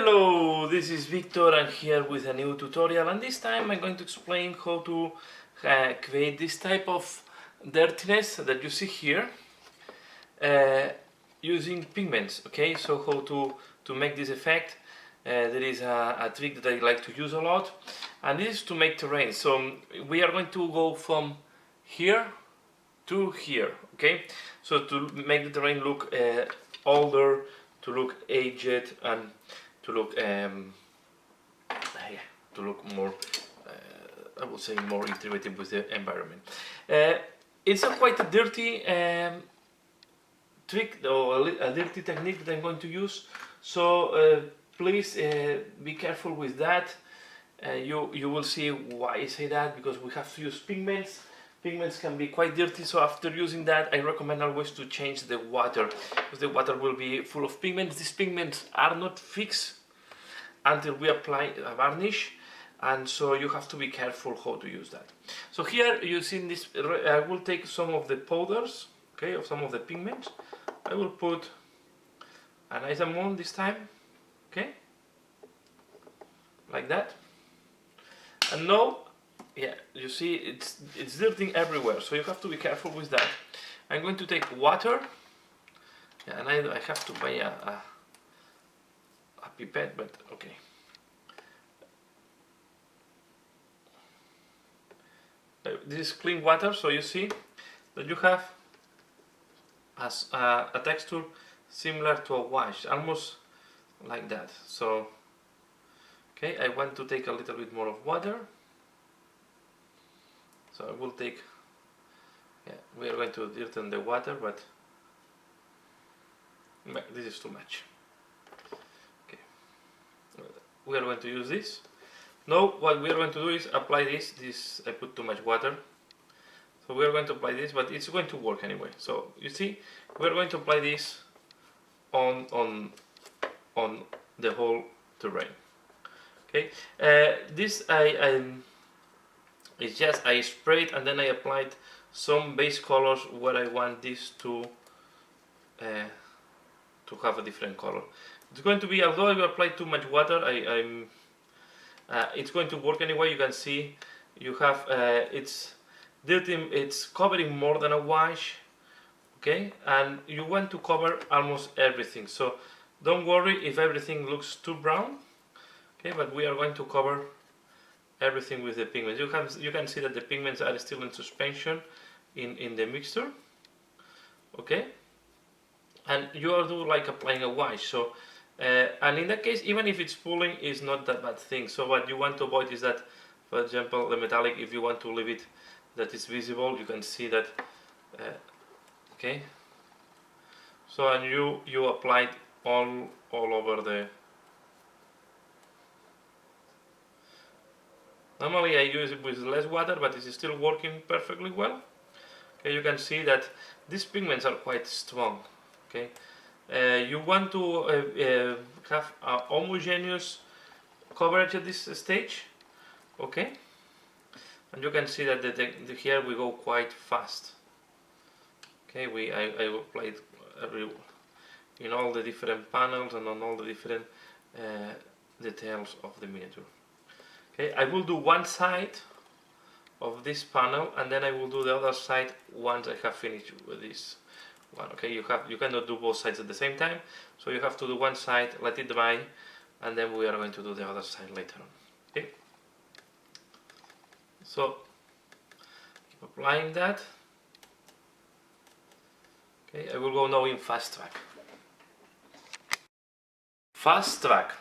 Hello, this is Victor. I'm here with a new tutorial, and this time I'm going to explain how to create this type of dirtiness that you see here using pigments. Okay, so how to make this effect. There is a trick that I like to use a lot, and this is to make terrain. So we are going to go from here to here. Okay, so to make the terrain look older, to look aged, and to look to look more I would say more integrated with the environment. It's a quite a dirty trick or a dirty technique that I'm going to use, so please be careful with that. You will see why I say that, because we have to use pigments. Pigments can be quite dirty, so after using that I recommend always to change the water, because the water will be full of pigments. These pigments are not fixed until we apply a varnish, and so you have to be careful how to use that. So here you see this, I will take some of the powders, okay, of some of the pigments. I will put a nice amount this time, okay, like that. And now, yeah, you see it's dirtying everywhere, so you have to be careful with that. I'm going to take water, yeah, and I have to buy a pipette, but okay. This is clean water, so you see that you have a texture similar to a wash, almost like that. So okay, I want to take a little bit more of water, so I will take, yeah, we are going to dirten the water, but this is too much. Okay, we are going to use this. Now what we are going to do is apply this. I put too much water, so we are going to apply this, but it's going to work anyway. So you see, we are going to apply this on the whole terrain. Okay, this it's just I sprayed and then I applied some base colors where I want this to have a different color. It's going to be, although I applied too much water, it's going to work anyway. You can see you have it's dirty, it's covering more than a wash, okay, and you want to cover almost everything, so don't worry if everything looks too brown, okay, but we are going to cover everything with the pigments. You can see that the pigments are still in suspension in the mixture, okay, and you are do like applying a wash. So and in that case, even if it's pulling, it's not that bad thing. So what you want to avoid is that, for example, the metallic, if you want to leave it that is visible, you can see that, okay, so and you applied all over the. Normally I use it with less water, but it's still working perfectly well. Okay, you can see that these pigments are quite strong, okay. You want to have a homogeneous coverage at this stage, okay, and you can see that here we go quite fast. Okay, I applied in all the different panels and on all the different details of the miniature. Okay, I will do one side of this panel and then I will do the other side once I have finished with this one. Okay, you cannot do both sides at the same time, so you have to do one side, let it dry, and then we are going to do the other side later on. Okay, so keep applying that. Okay, I will go now in fast track. Fast track.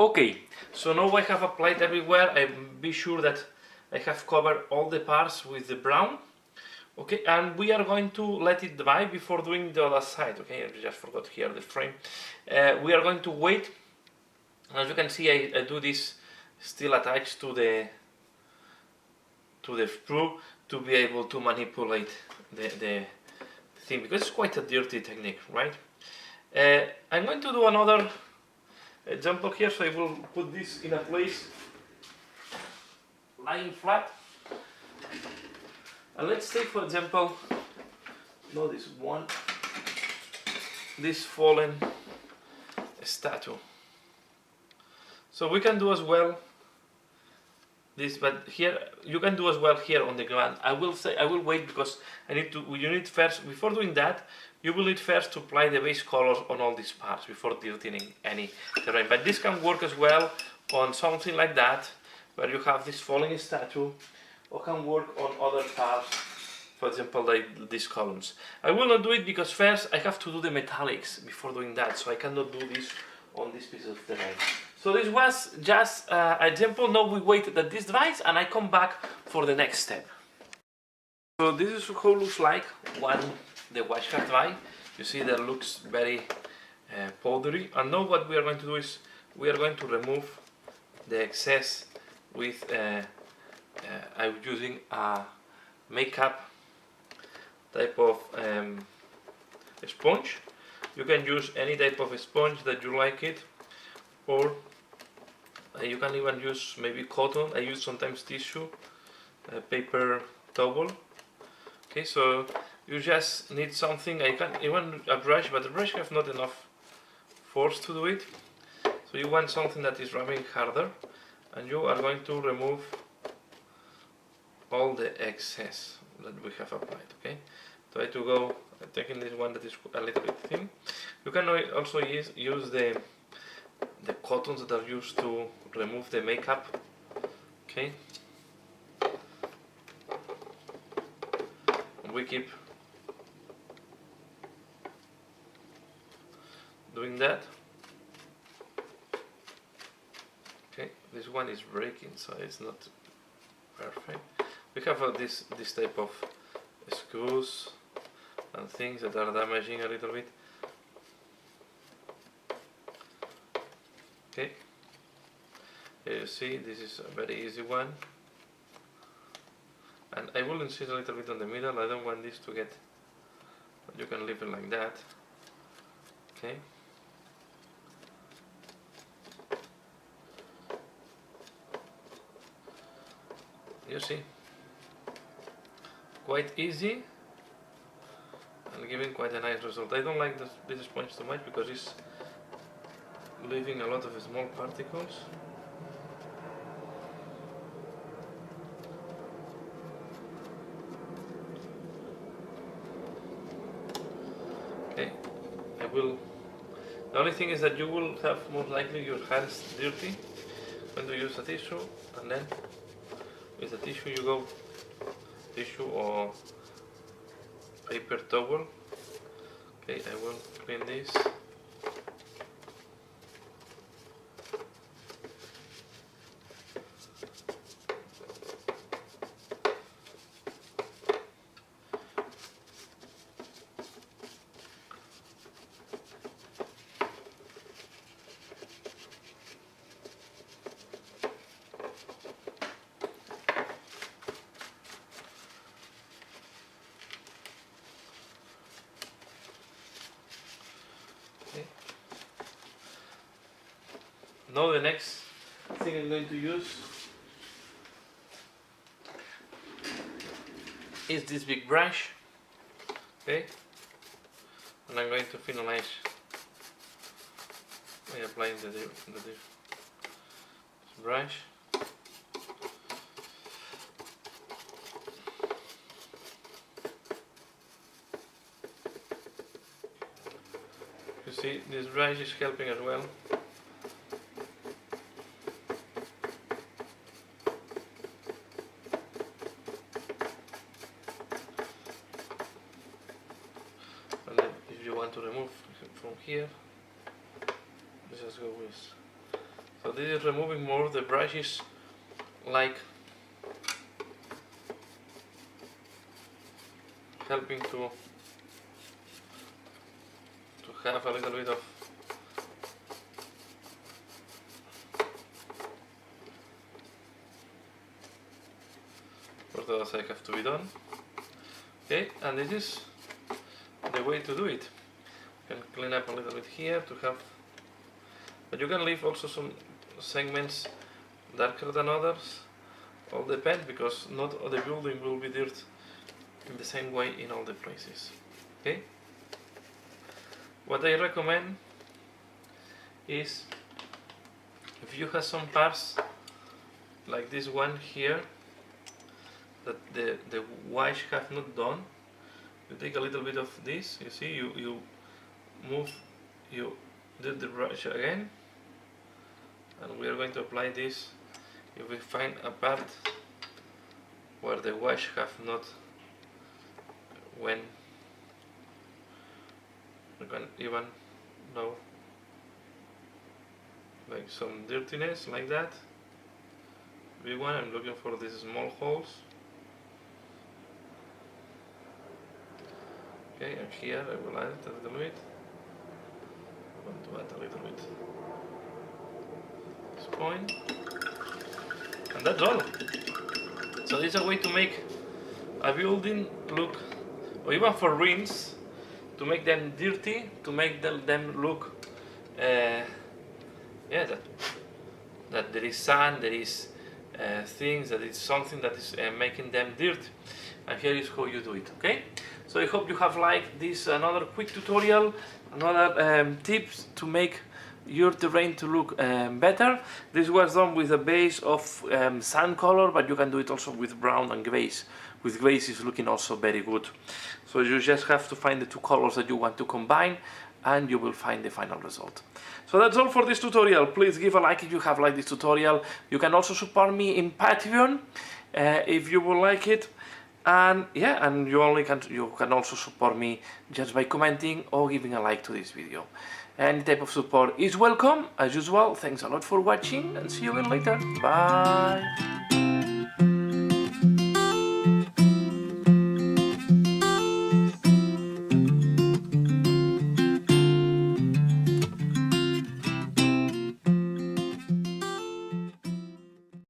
Okay, so now I have applied everywhere. I be sure that I have covered all the parts with the brown. Okay, and we are going to let it dry before doing the other side. Okay, I just forgot here the frame. We are going to wait. As you can see, I do this still attached to the screw to be able to manipulate the thing, because it's quite a dirty technique, right? I'm going to do another example here, so I will put this in a place lying flat. And let's take, for example, no, this fallen statue. So we can do as well this, but here you can do as well here on the ground. I will wait, because you need first, before doing that, you will need first to apply the base colors on all these parts before dirtying any terrain. But this can work as well on something like that, where you have this falling statue, or can work on other parts, for example like these columns. I will not do it because first I have to do the metallics before doing that, so I cannot do this on this piece of terrain. So this was just an example. Now we wait that this dries and I come back for the next step. So this is how it looks like when the wash has dry. You see that looks very powdery. And now what we are going to do is we are going to remove the excess with I'm using a makeup type of sponge. You can use any type of sponge that you like it, or you can even use maybe cotton. I use sometimes tissue, paper towel. Okay, so you just need something. I can even a brush, but the brush have not enough force to do it. So you want something that is rubbing harder, and you are going to remove all the excess that we have applied. Okay, try to go taking this one that is a little bit thin. You can also use the cottons that are used to remove the makeup. Okay, and we keep doing that. Okay, this one is breaking, so it's not perfect. We have this type of screws and things that are damaging a little bit. Okay, here you see this is a very easy one, and I will insist a little bit on the middle. I don't want this to get, but you can leave it like that. Okay, you see, quite easy and giving quite a nice result. I don't like this sponge too much because it's leaving a lot of small particles. Okay, I will. The only thing is that you will have most likely your hands dirty when you use a tissue, and then with the tissue you go tissue or paper towel. Okay, I will clean this. Now the next thing I'm going to use is this big brush. Okay, and I'm going to finalize by applying the brush. You see, this brush is helping as well. And then if you want to remove from here, let's just go with. So this is removing more the brushes, like helping to have a little bit of what else I have to be done. Okay, and this is the way to do it. You can clean up a little bit here to have, but you can leave also some segments darker than others. All depends, because not all the building will be dirt in the same way in all the places. Okay. What I recommend is, if you have some parts like this one here that the wash have not done, you take a little bit of this, you see, you move, you do the brush again, and we are going to apply this. If we find a part where the wash have not went, you can even know like some dirtiness like that. Big one, I'm looking for these small holes. Okay, and here I will add it a little bit. I want to add a little bit this point, and that's all. So this is a way to make a building look, or even for rooms, to make them dirty, to make them look, yeah, that there is sun, there is things, that is something that is making them dirty. And here is how you do it. Okay, so I hope you have liked this another quick tutorial, another tips to make your terrain to look better. This was done with a base of sand color, but you can do it also with brown and grays. With grays is looking also very good. So you just have to find the two colors that you want to combine, and you will find the final result. So that's all for this tutorial. Please give a like if you have liked this tutorial. You can also support me in Patreon if you would like it. And yeah, and you can also support me just by commenting or giving a like to this video. Any type of support is welcome, as usual. Thanks a lot for watching, and see you again later. Bye.